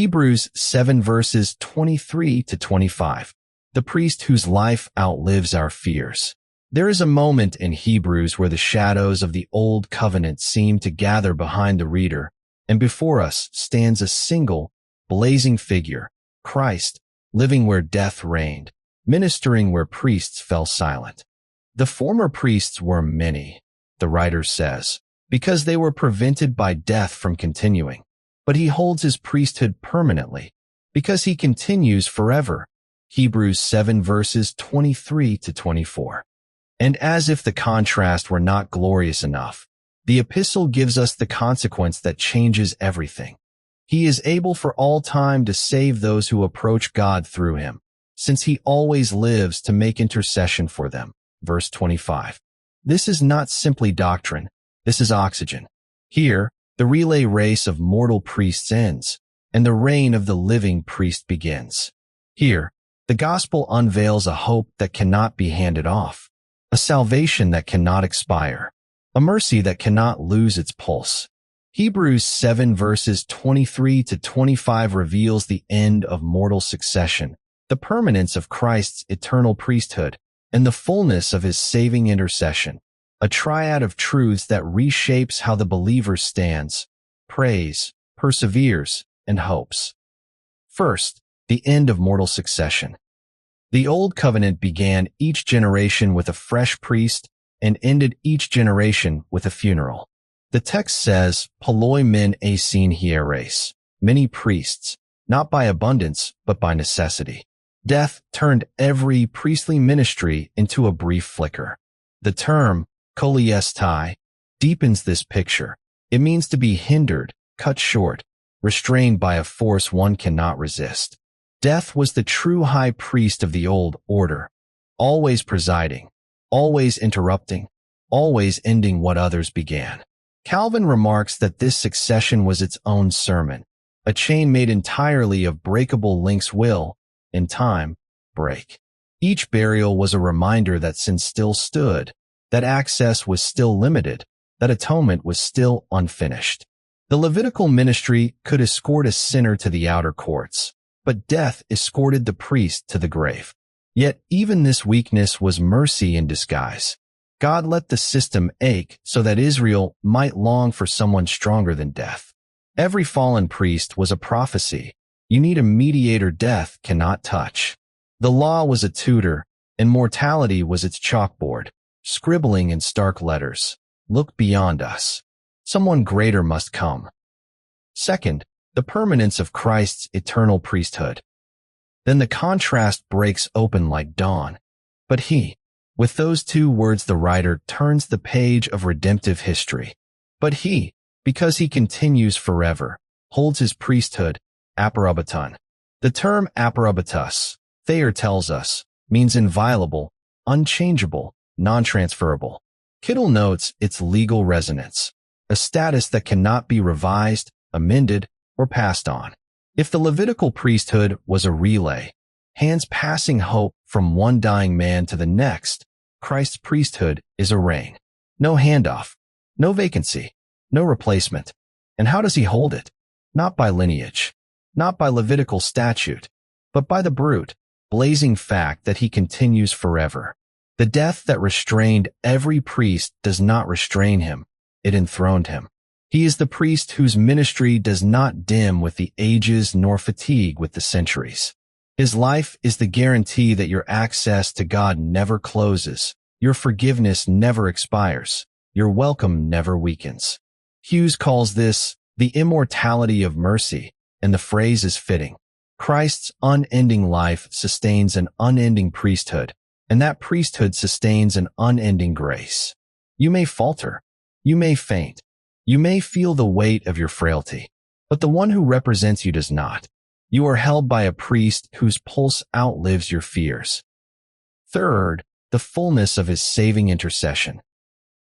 Hebrews 7 verses 23 to 25. The priest whose life outlives our fears. There is a moment in Hebrews where the shadows of the Old Covenant seem to gather behind the reader, and before us stands a single, blazing figure, Christ, living where death reigned, ministering where priests fell silent. The former priests were many, the writer says, because they were prevented by death from continuing. But he holds his priesthood permanently, because he continues forever. Hebrews 7 verses 23 to 24. And as if the contrast were not glorious enough, the epistle gives us the consequence that changes everything. He is able for all time to save those who approach God through him, since he always lives to make intercession for them. Verse 25. This is not simply doctrine, this is oxygen. Here, the relay race of mortal priests ends, and the reign of the living priest begins. Here, the gospel unveils a hope that cannot be handed off, a salvation that cannot expire, a mercy that cannot lose its pulse. Hebrews 7 verses 23 to 25 reveals the end of mortal succession, the permanence of Christ's eternal priesthood, and the fullness of his saving intercession, a triad of truths that reshapes how the believer stands, prays, perseveres, and hopes. First, the end of mortal succession. The Old Covenant began each generation with a fresh priest and ended each generation with a funeral. The text says, "Poloi men asin hieres," many priests, not by abundance, but by necessity. Death turned every priestly ministry into a brief flicker. The term, koliestai, deepens this picture. It means to be hindered, cut short, restrained by a force one cannot resist. Death was the true high priest of the old order, always presiding, always interrupting, always ending what others began. Calvin remarks that this succession was its own sermon. A chain made entirely of breakable links will, in time, break. Each burial was a reminder that sin still stood, that access was still limited, that atonement was still unfinished. The Levitical ministry could escort a sinner to the outer courts, but death escorted the priest to the grave. Yet even this weakness was mercy in disguise. God let the system ache so that Israel might long for someone stronger than death. Every fallen priest was a prophecy. You need a mediator death cannot touch. The law was a tutor, and mortality was its chalkboard, scribbling in stark letters, "Look beyond us. Someone greater must come." Second, the permanence of Christ's eternal priesthood. Then the contrast breaks open like dawn. But he, with those two words the writer turns the page of redemptive history. But he, because he continues forever, holds his priesthood, aporobaton. The term aporobatus, Thayer tells us, means inviolable, unchangeable, non-transferable. Kittle notes its legal resonance, a status that cannot be revised, amended, or passed on. If the Levitical priesthood was a relay, hands passing hope from one dying man to the next, Christ's priesthood is a reign. No handoff, no vacancy, no replacement. And how does he hold it? Not by lineage, not by Levitical statute, but by the brute, blazing fact that he continues forever. The death that restrained every priest does not restrain him, it enthroned him. He is the priest whose ministry does not dim with the ages nor fatigue with the centuries. His life is the guarantee that your access to God never closes, your forgiveness never expires, your welcome never weakens. Hughes calls this the immortality of mercy, and the phrase is fitting. Christ's unending life sustains an unending priesthood, and that priesthood sustains an unending grace. You may falter, you may faint, you may feel the weight of your frailty, but the one who represents you does not. You are held by a priest whose pulse outlives your fears. Third, the fullness of his saving intercession.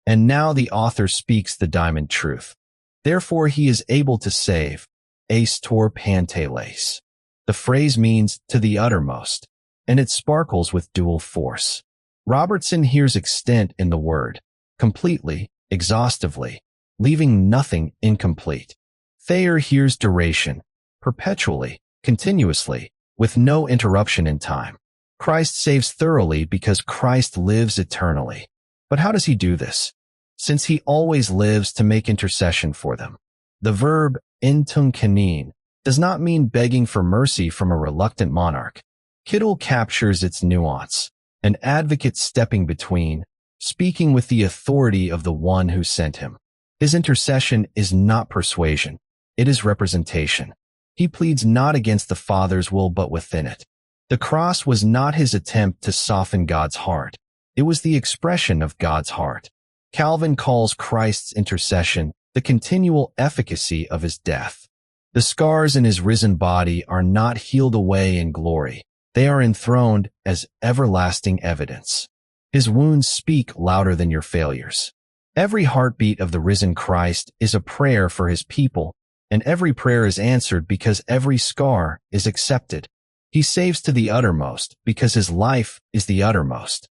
And now the author speaks the diamond truth. Therefore he is able to save, ace tor panteles. The phrase means to the uttermost, and it sparkles with dual force. Robertson hears extent in the word, completely, exhaustively, leaving nothing incomplete. Thayer hears duration, perpetually, continuously, with no interruption in time. Christ saves thoroughly because Christ lives eternally. But how does he do this? Since he always lives to make intercession for them. The verb intercession does not mean begging for mercy from a reluctant monarch. Kittel captures its nuance, an advocate stepping between, speaking with the authority of the one who sent him. His intercession is not persuasion, it is representation. He pleads not against the Father's will but within it. The cross was not his attempt to soften God's heart. It was the expression of God's heart. Calvin calls Christ's intercession the continual efficacy of his death. The scars in his risen body are not healed away in glory. They are enthroned as everlasting evidence. His wounds speak louder than your failures. Every heartbeat of the risen Christ is a prayer for his people, and every prayer is answered because every scar is accepted. He saves to the uttermost because his life is the uttermost.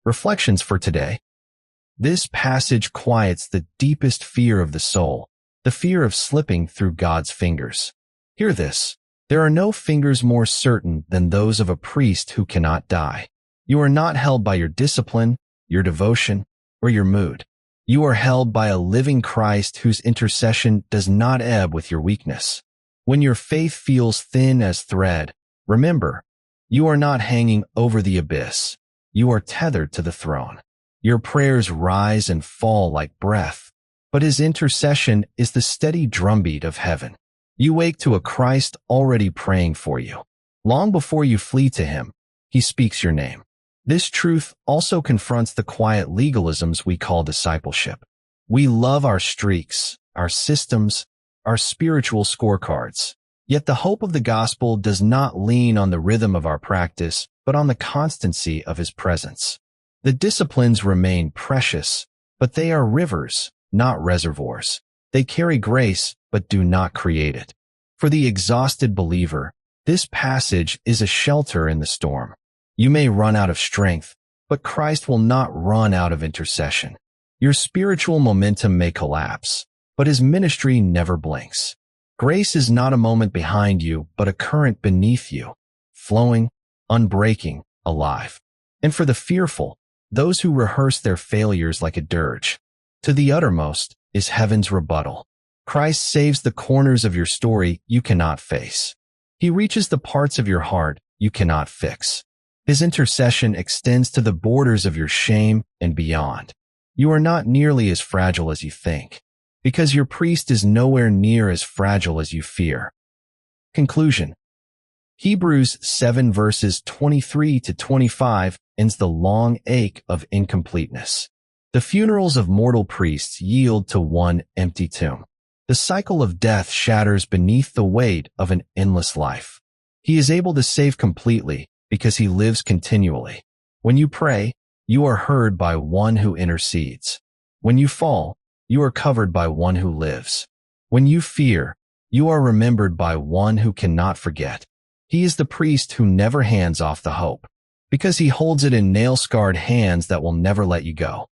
Reflections for today. This passage quiets the deepest fear of the soul, the fear of slipping through God's fingers. Hear this. There are no fingers more certain than those of a priest who cannot die. You are not held by your discipline, your devotion, or your mood. You are held by a living Christ whose intercession does not ebb with your weakness. When your faith feels thin as thread, remember, you are not hanging over the abyss. You are tethered to the throne. Your prayers rise and fall like breath, but his intercession is the steady drumbeat of heaven. You wake to a Christ already praying for you. Long before you flee to him, he speaks your name. This truth also confronts the quiet legalisms we call discipleship. We love our streaks, our systems, our spiritual scorecards. Yet the hope of the gospel does not lean on the rhythm of our practice, but on the constancy of his presence. The disciplines remain precious, but they are rivers, not reservoirs. They carry grace, but do not create it. For the exhausted believer, this passage is a shelter in the storm. You may run out of strength, but Christ will not run out of intercession. Your spiritual momentum may collapse, but his ministry never blinks. Grace is not a moment behind you, but a current beneath you, flowing, unbreaking, alive. And for the fearful, those who rehearse their failures like a dirge, to the uttermost is heaven's rebuttal. Christ saves the corners of your story you cannot face. He reaches the parts of your heart you cannot fix. His intercession extends to the borders of your shame and beyond. You are not nearly as fragile as you think, because your priest is nowhere near as fragile as you fear. Conclusion. Hebrews 7 verses 23 to 25 ends the long ache of incompleteness. The funerals of mortal priests yield to one empty tomb. The cycle of death shatters beneath the weight of an endless life. He is able to save completely because he lives continually. When you pray, you are heard by one who intercedes. When you fall, you are covered by one who lives. When you fear, you are remembered by one who cannot forget. He is the priest who never hands off the hope, because he holds it in nail-scarred hands that will never let you go.